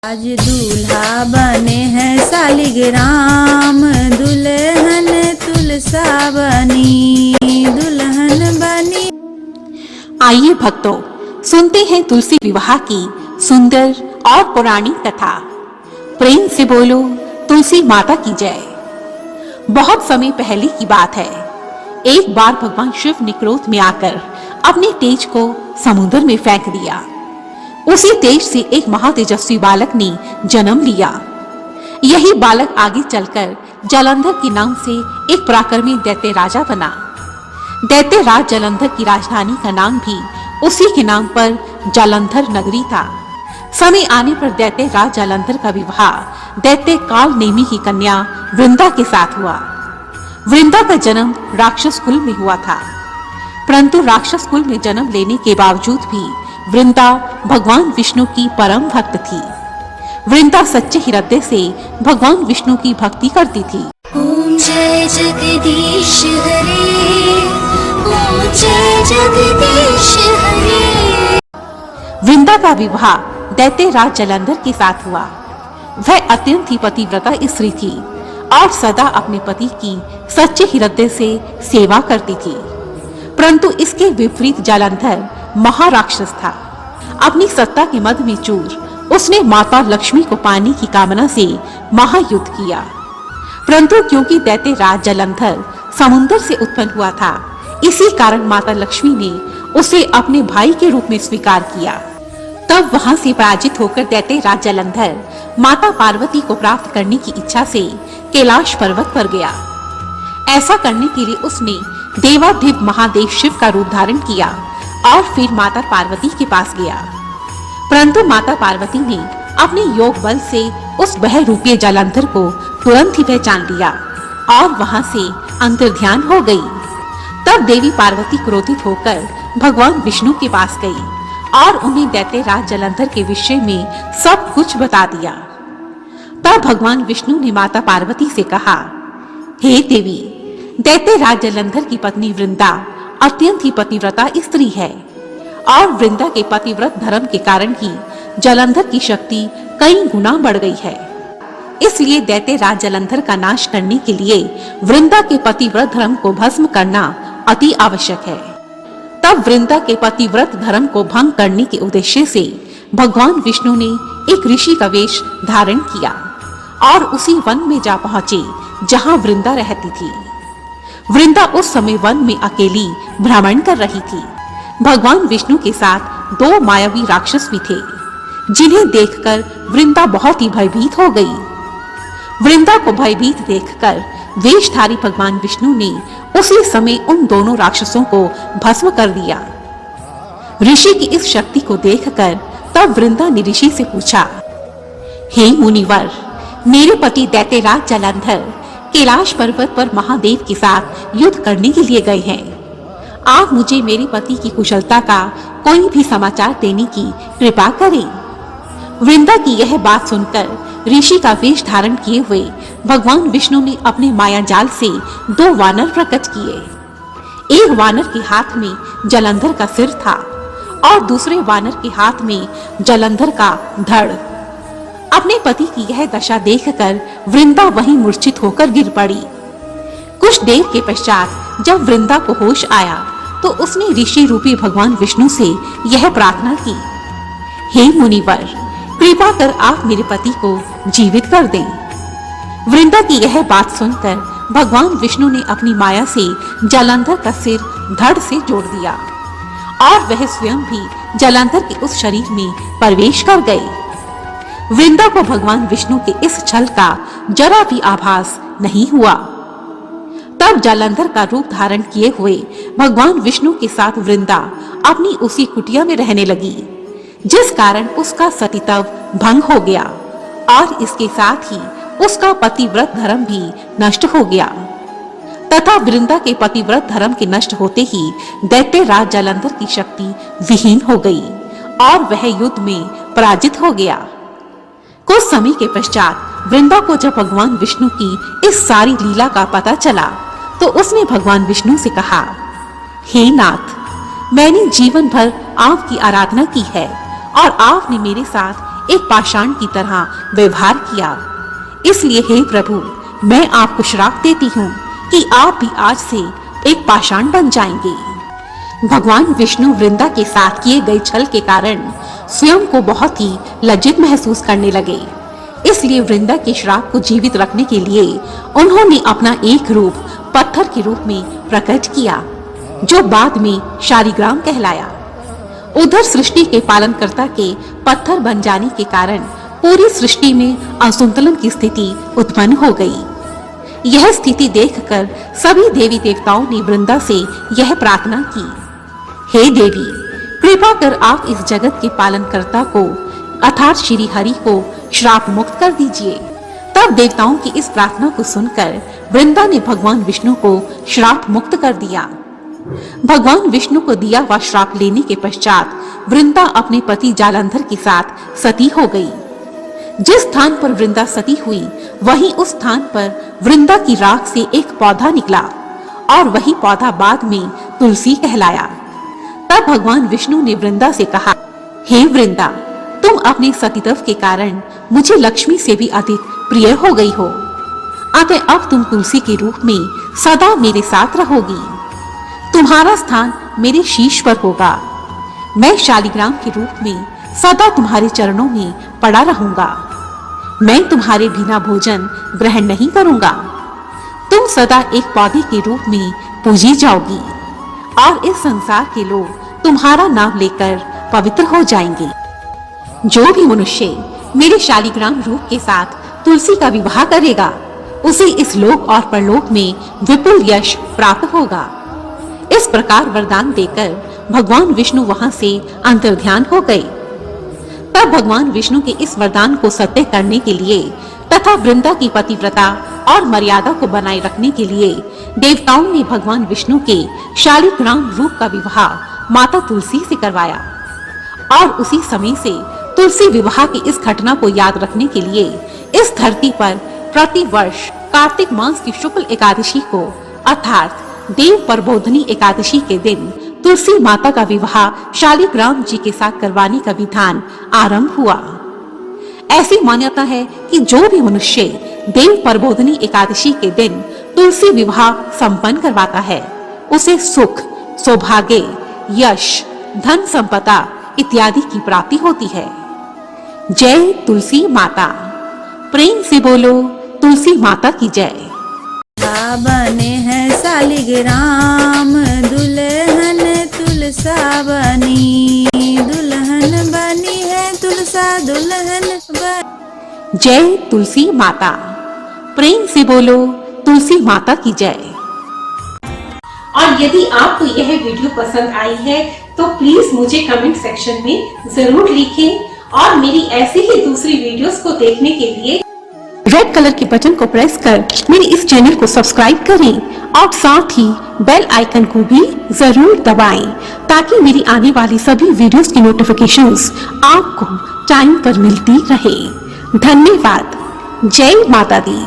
आज दूल्हा बने हैं सालिग्राम, दुल्हन तुलसा बनी, दुल्हन बनी। आइए भक्तों, सुनते हैं तुलसी विवाह की सुंदर और पुरानी कथा। प्रेम से बोलो तुलसी माता की जय। बहुत समय पहले की बात है। एक बार भगवान शिव ने क्रोध में आकर अपने तेज को समुद्र में फेंक दिया। उसी तेज से एक महातेजस्वी बालक ने जन्म लिया। यही बालक आगे चलकर जालंधर के नाम से एक पराक्रमी दैत्य राजा बना। दैत्य राज जालंधर की राजधानी का नाम भी उसी के नाम पर जालंधर नगरी था। समय आने पर दैत्य राज जालंधर का विवाह दैत्य काल नेमी की कन्या वृंदा के साथ हुआ। वृंदा का जन्म राक्षस कुल में हुआ था, परंतु राक्षस कुल में जन्म लेने के बावजूद भी वृंदा भगवान विष्णु की परम भक्त थी। वृंदा सच्चे हृदय से भगवान विष्णु की भक्ति करती थी। ओम जय जगदीश हरे, ओम जय जगदीश हरे। वृंदा का विवाह दैत्य राज जालंधर के साथ हुआ। वह अत्यंत ही पतिव्रता स्त्री थी और सदा अपने पति की सच्चे हृदय से सेवा करती थी। परंतु इसके विपरीत जालंधर महाराक्षस था। अपनी सत्ता के मद में चूर उसने माता लक्ष्मी को पाने की कामना से महायुद्ध किया। परंतु क्योंकि दैत्य राज जालंधर समुद्र से उत्पन्न हुआ था, इसी कारण माता लक्ष्मी ने उसे अपने भाई के रूप में स्वीकार किया। तब वहां से पराजित होकर दैत्य राज जालंधर माता पार्वती को प्राप्त करने की इच्छा से कैलाश पर्वत पर गया। ऐसा करने के लिए उसने देवाधिप महादेव शिव का रूप धारण किया और फिर माता पार्वती के पास गया। परंतु माता पार्वती ने अपने योग बल से उस बहरूपीय जालंधर को तुरंत ही पहचान लिया और वहां से अंतर्ध्यान हो गई। तब देवी पार्वती क्रोधित होकर भगवान विष्णु के पास गई और उन्हें दैत्य राज जालंधर के विषय में सब कुछ बता दिया। तब भगवान विष्णु ने माता पार्वती से कहा, हे देवी, दैत्य राज जालंधर की पत्नी वृंदा अत्यंत ही पतिव्रता स्त्री है और वृंदा के पतिव्रत धर्म के कारण ही जालंधर की शक्ति कई गुना बढ़ गई है। इसलिए दैत्य राज जालंधर का नाश करने के लिए वृंदा के पतिव्रत धर्म को भस्म करना अति आवश्यक है। तब वृंदा के पतिव्रत धर्म को भंग करने के उद्देश्य से भगवान विष्णु ने एक ऋषि का वेश धारण किया और उसी वन में जा पहुंचे जहां वृंदा रहती थी। वृंदा उस समय वन में अकेली भ्रमण कर रही थी। भगवान विष्णु के साथ दो मायावी राक्षस भी थे, जिन्हें देखकर वृंदा बहुत ही भयभीत हो गई। वृंदा को भयभीत देखकर वेशधारी भगवान विष्णु ने उसी समय उन दोनों राक्षसों को भस्म कर दिया। ऋषि की इस शक्ति को देखकर तब वृंदा ने ऋषि से पूछा, हे मुनिवर, मेरे पति दैत्य राज जालंधर कैलाश पर्वत पर महादेव के साथ युद्ध करने के लिए गए हैं। आप मुझे मेरे पति की कुशलता का कोई भी समाचार देने की कृपा करें। वृंदा की यह बात सुनकर ऋषि का वेश धारण किए हुए भगवान विष्णु ने अपने माया जाल से दो वानर प्रकट किए। एक वानर के हाथ में जालंधर का सिर था और दूसरे वानर के हाथ में जालंधर का धड़। अपने पति की यह दशा देखकर वृंदा वहीं मूर्छित होकर गिर पड़ी। कुछ देर के पश्चात जब वृंदा को होश आया तो उसने ऋषि रूपी भगवान विष्णु से यह प्रार्थना की, हे मुनिवर, कृपा कर आप मेरे पति को जीवित कर दें। वृंदा की यह बात सुनकर भगवान विष्णु ने अपनी माया से जालंधर का सिर धड़ से जोड़ दिया और वह स्वयं भी जालंधर के उस शरीर में प्रवेश कर गए। वृंदा को भगवान विष्णु के इस छल का जरा भी आभास नहीं हुआ। तब जालंधर का रूप धारण किए हुए भगवान विष्णु के साथ वृंदा अपनी उसी कुटिया में रहने लगी, जिस कारण उसका सतीत्व भंग हो गया और इसके साथ ही उसका पतिव्रत धर्म भी नष्ट हो गया। तथा वृंदा के पतिव्रत धर्म के नष्ट होते ही दैत्य राज जालंधर की शक्ति विहीन हो गई और वह युद्ध में पराजित हो गया। कुछ समय के पश्चात वृंदा को जब भगवान विष्णु की इस सारी लीला का पता चला तो उसने भगवान विष्णु से कहा, हे नाथ, मैंने जीवन भर आपकी आराधना की है और आपने मेरे साथ एक पाषाण की तरह व्यवहार किया। इसलिए हे प्रभु, मैं आपको श्राप देती हूँ कि आप भी आज से एक पाषाण बन जाएंगे। भगवान विष्णु वृंदा के साथ किए गए छल के कारण स्वयं को बहुत ही लज्जित महसूस करने लगे। इसलिए वृंदा के श्राप को जीवित रखने के लिए उन्होंने अपना एक रूप पत्थर के रूप में प्रकट किया, जो बाद में शालिग्राम कहलाया। उधर सृष्टि के पालनकर्ता के पत्थर बन जाने के कारण पूरी सृष्टि में असंतुलन की स्थिति उत्पन्न हो गई। यह स्थिति देखकर सभी देवी देवताओं ने वृंदा से यह प्रार्थना की, हे देवी, कृपा कर आप इस जगत के पालनकर्ता को अर्थात श्री हरि को श्राप मुक्त कर दीजिए। तब देवताओं की इस प्रार्थना को सुनकर वृंदा ने भगवान विष्णु को श्राप मुक्त कर दिया। भगवान विष्णु को दिया हुआ श्राप लेने के पश्चात वृंदा अपने पति जालंधर के साथ सती हो गई। जिस स्थान पर वृंदा सती हुई, वहीं उस स्थान पर वृंदा की राख से एक पौधा निकला और वही पौधा बाद में तुलसी कहलाया। तब भगवान विष्णु ने वृंदा से कहा, हे वृंदा, तुम अपने सतीत्व के कारण मुझे लक्ष्मी से भी अधिक प्रिय हो गई हो, अतः अब तुम तुलसी के रूप में सदा मेरे साथ रहोगी। तुम्हारा स्थान मेरे शीश पर होगा। मैं शालिग्राम के रूप में सदा तुम्हारे चरणों में पड़ा रहूंगा। मैं तुम्हारे बिना भोजन ग्रहण नहीं करूंगा। तुम सदा एक पौधे के रूप में पूजी जाओगी और इस संसार के लोग तुम्हारा नाम लेकर पवित्र हो जाएंगे। जो भी मनुष्य मेरे शालिग्राम रूप के साथ तुलसी का विवाह करेगा, उसे इस लोक और परलोक में विपुल यश प्राप्त होगा। इस प्रकार वरदान देकर भगवान विष्णु वहां से अंतर्ध्यान हो गए। तब भगवान विष्णु के इस वरदान को सत्य करने के लिए तथा वृंदा की पतिव्रता और मर्यादा को बनाए रखने के लिए देवताओं ने भगवान विष्णु के शालिग्राम रूप का विवाह माता तुलसी से करवाया। और उसी समय से तुलसी विवाह की इस घटना को याद रखने के लिए इस धरती पर प्रति वर्ष कार्तिक मास की शुक्ल एकादशी को अर्थात देव प्रबोधनी एकादशी के दिन तुलसी माता का विवाह शालिग्राम जी के साथ करवाने का विधान आरंभ हुआ। ऐसी मान्यता है कि जो भी मनुष्य देव प्रबोधनी एकादशी के दिन तुलसी विवाह संपन्न करवाता है, उसे सुख, सौभाग्य, यश, धन संपदा इत्यादि की प्राप्ति होती है। जय तुलसी माता। प्रेम से बोलो तुलसी माता की जय। बने हैं शालिग्राम, दुल्हन तुलसा बनी, दुल्हन बनी है तुलसा, दुल्हन बनी। जय तुलसी माता। प्रेम से बोलो तुलसी माता की जय। और यदि आपको यह वीडियो पसंद आई है तो प्लीज मुझे कमेंट सेक्शन में जरूर लिखें और मेरी ऐसी ही दूसरी वीडियोस को देखने के लिए रेड कलर के बटन को प्रेस कर मेरे इस चैनल को सब्सक्राइब करें और साथ ही बेल आइकन को भी जरूर दबाएं ताकि मेरी आने वाली सभी वीडियोस की नोटिफिकेशंस आपको टाइम पर मिलती रहे। धन्यवाद। जय माता दी।